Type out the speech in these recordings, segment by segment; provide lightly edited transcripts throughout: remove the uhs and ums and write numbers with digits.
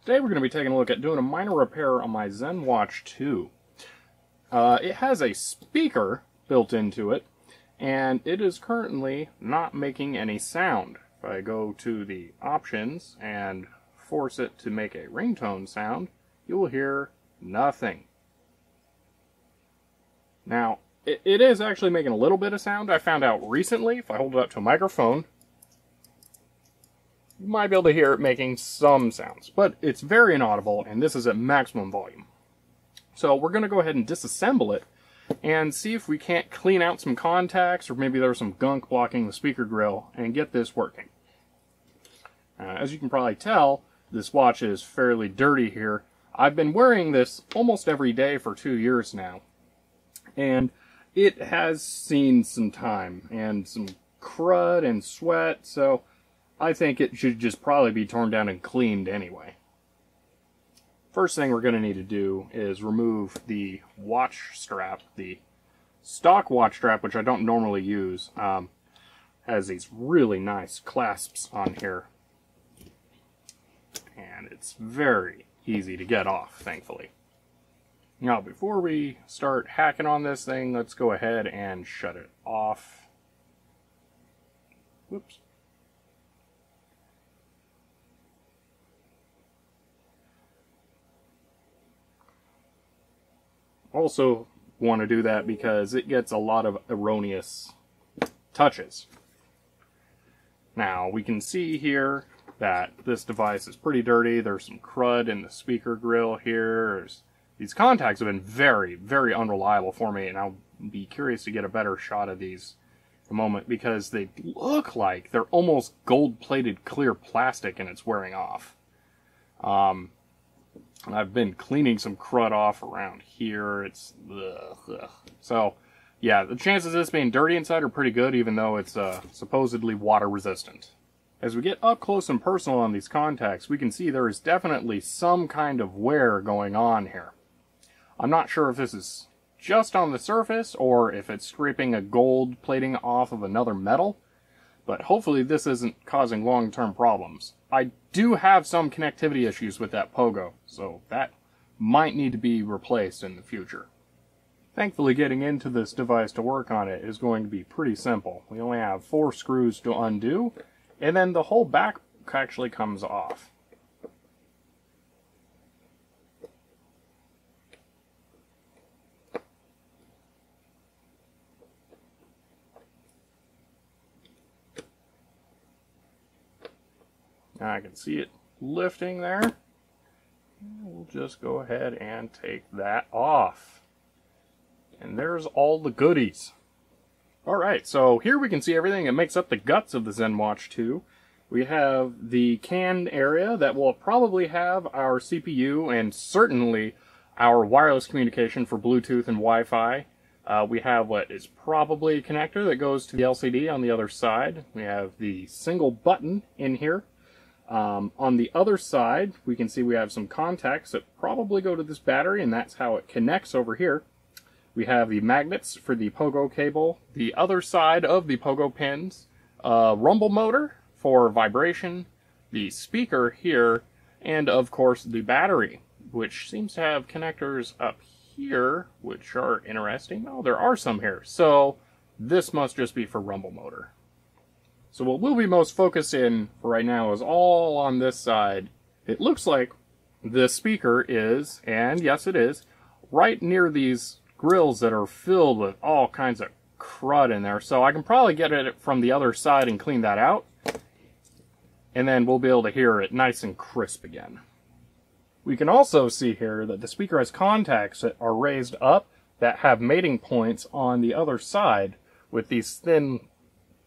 Today we're going to be taking a look at doing a minor repair on my Zenwatch 2. It has a speaker built into it, and it is currently not making any sound. If I go to the options and force it to make a ringtone sound, you will hear nothing. Now, it is actually making a little bit of sound. I found out recently, if I hold it up to a microphone, you might be able to hear it making some sounds, but it's very inaudible, and this is at maximum volume. So we're going to go ahead and disassemble it and see if we can't clean out some contacts, or maybe there's some gunk blocking the speaker grill, and get this working. As you can probably tell, this watch is fairly dirty here. I've been wearing this almost every day for 2 years now, and it has seen some time and some crud and sweat, so I think it should just probably be torn down and cleaned anyway. First thing we're going to need to do is remove the watch strap. The stock watch strap, which I don't normally use, has these really nice clasps on here. And it's very easy to get off, thankfully. Now, before we start hacking on this thing, let's go ahead and shut it off. Whoops. Also want to do that because it gets a lot of erroneous touches. Now, we can see here that this device is pretty dirty. There's some crud in the speaker grill here. These contacts have been very, very unreliable for me, and I'll be curious to get a better shot of these in a moment because they look like they're almost gold-plated clear plastic and it's wearing off. I've been cleaning some crud off around here. It's ugh. So, yeah, the chances of this being dirty inside are pretty good, even though it's supposedly water resistant. As we get up close and personal on these contacts, we can see there is definitely some kind of wear going on here. I'm not sure if this is just on the surface or if it's scraping a gold plating off of another metal, but hopefully this isn't causing long-term problems. I do have some connectivity issues with that pogo, so that might need to be replaced in the future. Thankfully, getting into this device to work on it is going to be pretty simple. We only have 4 screws to undo, and then the whole back actually comes off. Now I can see it lifting there. We'll just go ahead and take that off. And there's all the goodies. Alright, so here we can see everything that makes up the guts of the Zenwatch 2. We have the can area that will probably have our CPU and certainly our wireless communication for Bluetooth and Wi-Fi. We have what is probably a connector that goes to the LCD on the other side. We have the single button in here. On the other side, we can see we have some contacts that probably go to this battery, and that's how it connects over here. We have the magnets for the pogo cable, the other side of the pogo pins, a rumble motor for vibration, the speaker here, and of course the battery, which seems to have connectors up here, which are interesting. Oh, there are some here. So this must just be for rumble motor. So what we'll be most focused in for right now is all on this side. It looks like the speaker is, and yes it is, right near these grills that are filled with all kinds of crud in there. So I can probably get it from the other side and clean that out. And then we'll be able to hear it nice and crisp again. We can also see here that the speaker has contacts that are raised up that have mating points on the other side with these thin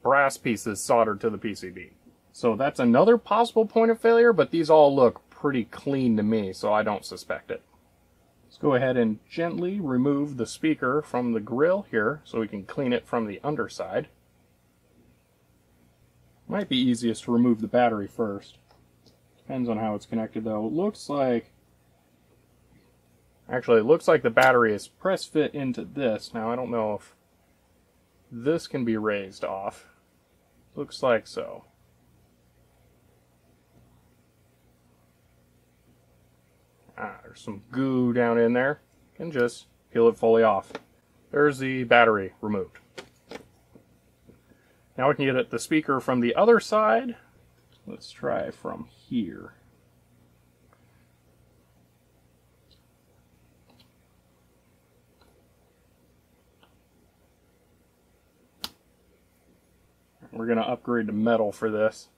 brass pieces soldered to the PCB. So that's another possible point of failure, but these all look pretty clean to me, so I don't suspect it. Let's go ahead and gently remove the speaker from the grill here so we can clean it from the underside. Might be easiest to remove the battery first. Depends on how it's connected though. It looks like the battery is press fit into this. Now I don't know if this can be raised off. Looks like so. There's some goo down in there. And just peel it fully off. There's the battery removed. Now we can get at the speaker from the other side. Let's try from here. We're going to upgrade to metal for this.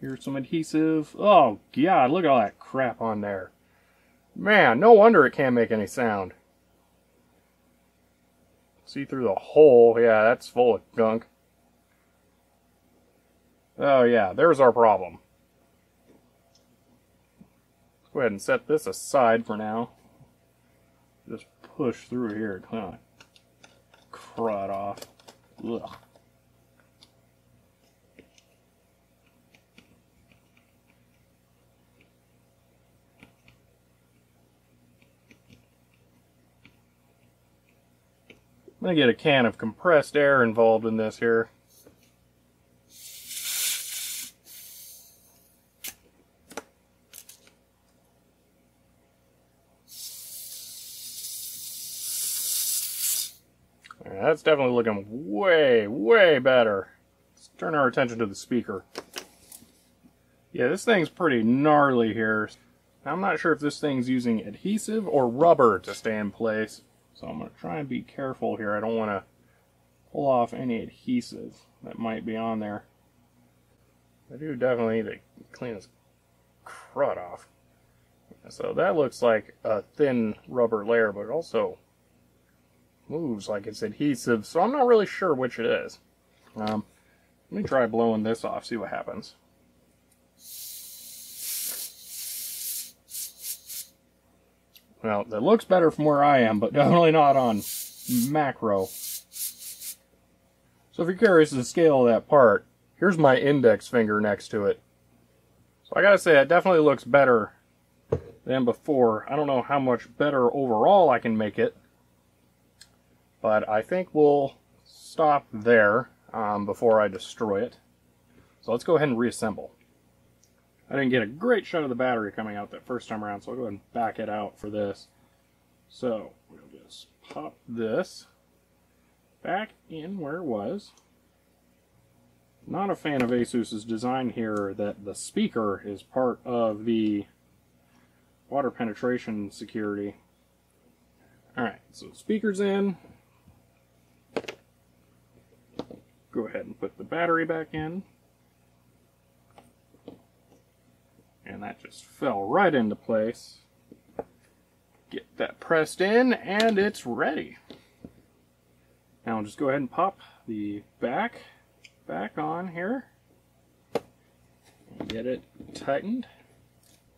Here's some adhesive. Oh, God, look at all that crap on there. Man, no wonder it can't make any sound. See through the hole. Yeah, that's full of gunk. Oh, yeah, there's our problem. Let's go ahead and set this aside for now. Just push through here and clean crud off. Ugh. I'm going to get a can of compressed air involved in this here. That's definitely looking way, way better. Let's turn our attention to the speaker. Yeah, this thing's pretty gnarly here. I'm not sure if this thing's using adhesive or rubber to stay in place. So I'm going to try and be careful here. I don't want to pull off any adhesive that might be on there. I do definitely need to clean this crud off. So that looks like a thin rubber layer, but it also moves like it's adhesive. So I'm not really sure which it is. Let me try blowing this off, see what happens. Well, that looks better from where I am, but definitely not on macro. So if you're curious to scale that part, here's my index finger next to it. So I gotta say, it definitely looks better than before. I don't know how much better overall I can make it, but I think we'll stop there before I destroy it. So let's go ahead and reassemble. I didn't get a great shot of the battery coming out that first time around, so I'll go ahead and back it out for this. So we'll just pop this back in where it was. Not a fan of Asus's design here that the speaker is part of the water penetration security. Alright, so speaker's in. Go ahead and put the battery back in. And that just fell right into place. Get that pressed in, and it's ready. Now I'll just go ahead and pop the back on here. And get it tightened.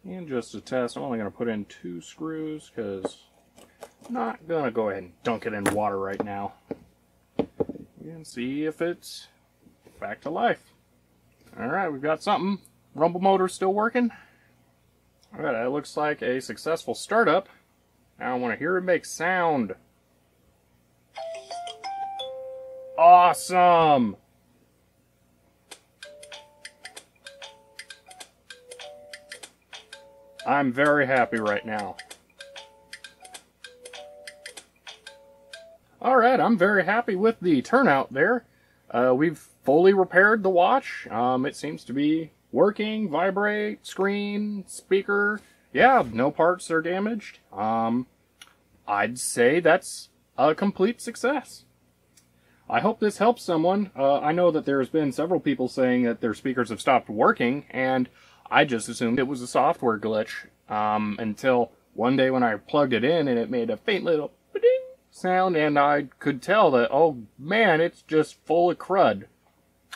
And just to test, I'm only going to put in 2 screws because I'm not going to go ahead and dunk it in water right now. And see if it's back to life. Alright, we've got something. Rumble motor's still working. Alright, that looks like a successful startup. Now I want to hear it make sound. Awesome! I'm very happy right now. Alright, I'm very happy with the turnout there. We've fully repaired the watch. It seems to be working, vibrate, screen, speaker. Yeah, no parts are damaged. I'd say that's a complete success. I hope this helps someone. I know that there's been several people saying that their speakers have stopped working, and I just assumed it was a software glitch until one day when I plugged it in and it made a faint little ba-ding sound, and I could tell that, oh man, it's just full of crud.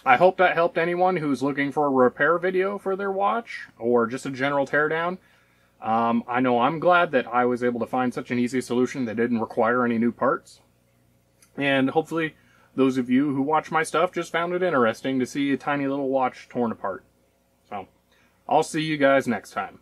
I hope that helped anyone who's looking for a repair video for their watch, or just a general teardown. I know I'm glad that I was able to find such an easy solution that didn't require any new parts. And hopefully those of you who watch my stuff just found it interesting to see a tiny little watch torn apart. So, I'll see you guys next time.